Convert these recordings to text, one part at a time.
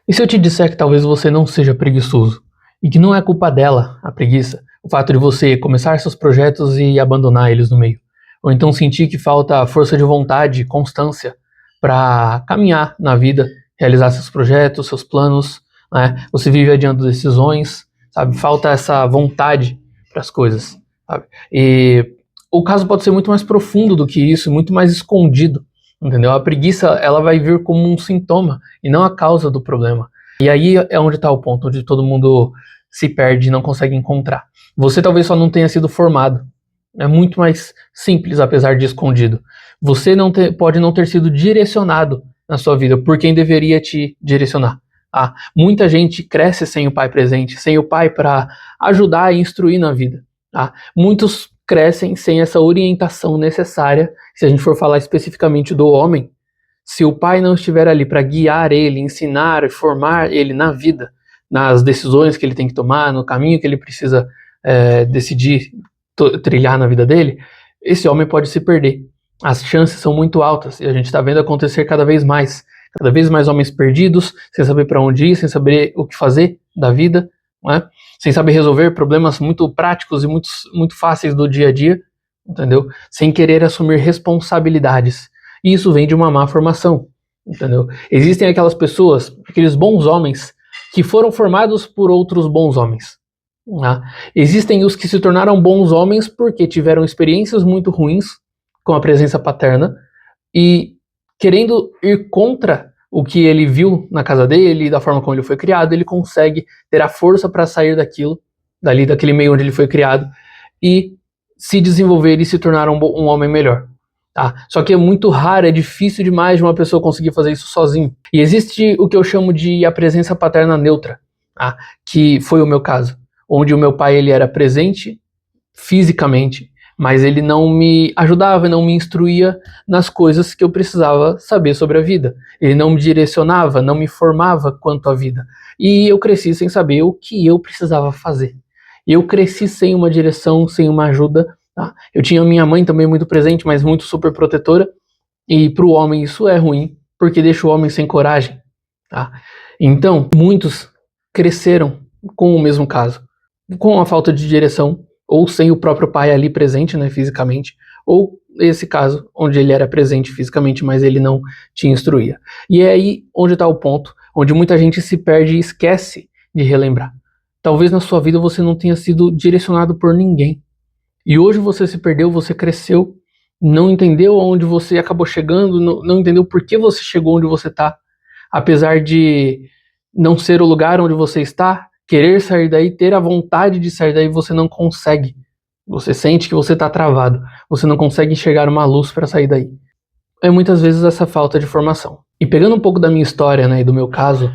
E se eu te disser que talvez você não seja preguiçoso e que não é culpa dela, a preguiça, o fato de você começar seus projetos e abandonar eles no meio, ou então sentir que falta força de vontade, constância para caminhar na vida, realizar seus projetos, seus planos, né? Você vive adiando decisões, sabe? Falta essa vontade para as coisas, sabe? E o caso pode ser muito mais profundo do que isso, muito mais escondido, entendeu? A preguiça, ela vai vir como um sintoma e não a causa do problema. E aí é onde está o ponto, onde todo mundo se perde e não consegue encontrar. Você talvez só não tenha sido formado. É muito mais simples, apesar de escondido. Você pode não ter sido direcionado na sua vida por quem deveria te direcionar. Muita gente cresce sem o pai presente, sem o pai para ajudar e instruir na vida. Muitos crescem sem essa orientação necessária. Se a gente for falar especificamente do homem, se o pai não estiver ali para guiar ele, ensinar e formar ele na vida, nas decisões que ele tem que tomar, no caminho que ele precisa decidir trilhar na vida dele, esse homem pode se perder. As chances são muito altas e a gente está vendo acontecer cada vez mais homens perdidos, sem saber para onde ir, sem saber o que fazer da vida, né? Sem saber resolver problemas muito práticos e muito fáceis do dia a dia, entendeu? Sem querer assumir responsabilidades. E isso vem de uma má formação, entendeu? Existem aquelas pessoas, aqueles bons homens, que foram formados por outros bons homens. Existem os que se tornaram bons homens porque tiveram experiências muito ruins com a presença paterna e querendo ir contra o que ele viu na casa dele, da forma como ele foi criado, ele consegue ter a força para sair daquele meio onde ele foi criado e se desenvolver e se tornar um homem melhor. Só que é muito raro, é difícil demais de uma pessoa conseguir fazer isso sozinho. E existe o que eu chamo de a presença paterna neutra, que foi o meu caso, onde o meu pai ele era presente fisicamente, mas ele não me ajudava, não me instruía nas coisas que eu precisava saber sobre a vida. Ele não me direcionava, não me formava quanto à vida. E eu cresci sem saber o que eu precisava fazer. Eu cresci sem uma direção, sem uma ajuda. Eu tinha minha mãe também muito presente, mas muito super protetora. E para o homem isso é ruim, porque deixa o homem sem coragem. Então, muitos cresceram com o mesmo caso, com a falta de direção, ou sem o próprio pai ali presente, né, fisicamente, ou esse caso onde ele era presente fisicamente, mas ele não te instruía. E é aí onde está o ponto, onde muita gente se perde e esquece de relembrar. Talvez na sua vida você não tenha sido direcionado por ninguém. E hoje você se perdeu, você cresceu, não entendeu aonde você acabou chegando, não entendeu por que você chegou onde você está. Apesar de não ser o lugar onde você está, querer sair daí, ter a vontade de sair daí, você não consegue. Você sente que você está travado. Você não consegue enxergar uma luz para sair daí. É muitas vezes essa falta de formação. E pegando um pouco da minha história, né, e do meu caso,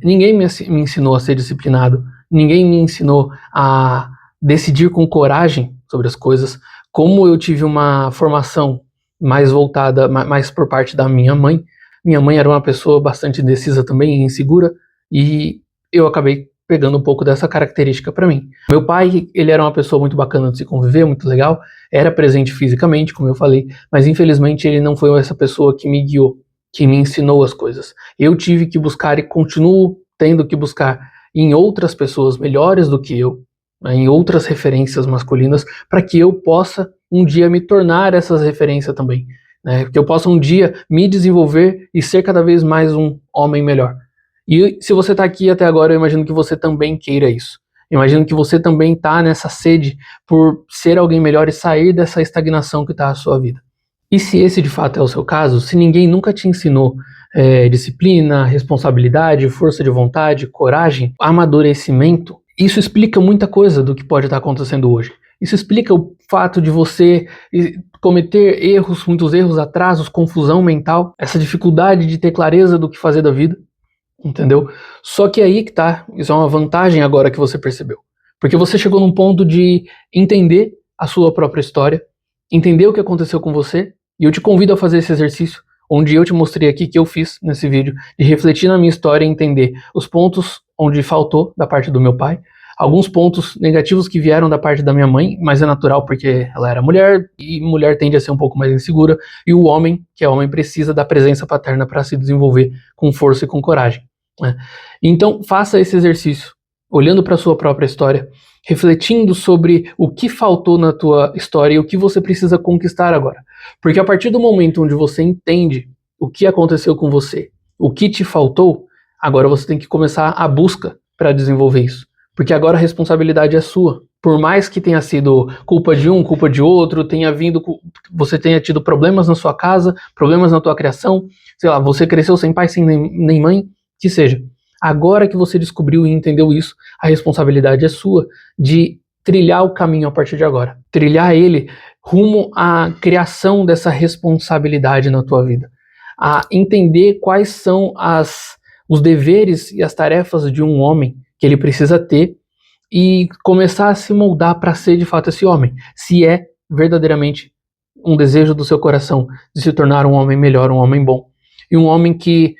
ninguém me ensinou a ser disciplinado. Ninguém me ensinou a decidir com coragem sobre as coisas. Como eu tive uma formação mais voltada, mais por parte da minha mãe. Minha mãe era uma pessoa bastante indecisa também, insegura. E eu acabei pegando um pouco dessa característica para mim. Meu pai, ele era uma pessoa muito bacana de se conviver, muito legal, era presente fisicamente, como eu falei, mas infelizmente ele não foi essa pessoa que me guiou, que me ensinou as coisas. Eu tive que buscar e continuo tendo que buscar em outras pessoas melhores do que eu, em outras referências masculinas, para que eu possa um dia me tornar essas referências também, né? Que eu possa um dia me desenvolver e ser cada vez mais um homem melhor. E se você está aqui até agora, eu imagino que você também queira isso. Eu imagino que você também está nessa sede por ser alguém melhor e sair dessa estagnação que está a sua vida. E se esse de fato é o seu caso, se ninguém nunca te ensinou disciplina, responsabilidade, força de vontade, coragem, amadurecimento, isso explica muita coisa do que pode estar acontecendo hoje. Isso explica o fato de você cometer erros, muitos erros, atrasos, confusão mental, essa dificuldade de ter clareza do que fazer da vida. Entendeu? Só que aí que tá, isso é uma vantagem agora que você percebeu. Porque você chegou num ponto de entender a sua própria história, entender o que aconteceu com você, e eu te convido a fazer esse exercício, onde eu te mostrei aqui que eu fiz nesse vídeo, de refletir na minha história e entender os pontos onde faltou da parte do meu pai, alguns pontos negativos que vieram da parte da minha mãe, mas é natural porque ela era mulher, e mulher tende a ser um pouco mais insegura, e o homem, que é homem, precisa da presença paterna para se desenvolver com força e com coragem. né? Então, faça esse exercício, olhando para a sua própria história, refletindo sobre o que faltou na tua história e o que você precisa conquistar agora. Porque a partir do momento onde você entende o que aconteceu com você, o que te faltou, agora você tem que começar a busca para desenvolver isso. Porque agora a responsabilidade é sua. Por mais que tenha sido culpa de um, culpa de outro, você tenha tido problemas na sua casa, problemas na tua criação, sei lá, você cresceu sem pai, sem nem mãe, que seja. Agora que você descobriu e entendeu isso, a responsabilidade é sua de trilhar o caminho a partir de agora. Trilhar ele rumo à criação dessa responsabilidade na tua vida. A entender quais são os deveres e as tarefas de um homem que ele precisa ter e começar a se moldar para ser de fato esse homem, se é verdadeiramente um desejo do seu coração de se tornar um homem melhor, um homem bom, e um homem que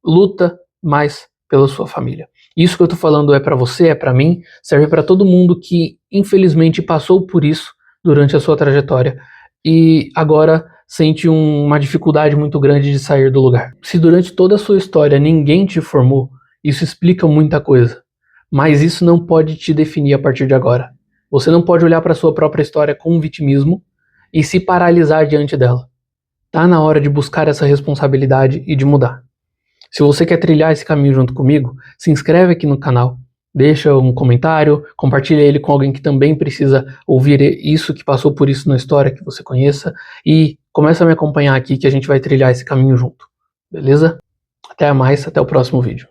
luta mais pela sua família. Isso que eu tô falando é para você, é para mim, serve para todo mundo que infelizmente passou por isso durante a sua trajetória e agora sente uma dificuldade muito grande de sair do lugar. Se durante toda a sua história ninguém te formou, isso explica muita coisa. Mas isso não pode te definir a partir de agora. Você não pode olhar para sua própria história com vitimismo e se paralisar diante dela. Tá na hora de buscar essa responsabilidade e de mudar. Se você quer trilhar esse caminho junto comigo, se inscreve aqui no canal, deixa um comentário, compartilha ele com alguém que também precisa ouvir isso, que passou por isso na história, que você conheça, e começa a me acompanhar aqui que a gente vai trilhar esse caminho junto. Beleza? Até mais, até o próximo vídeo.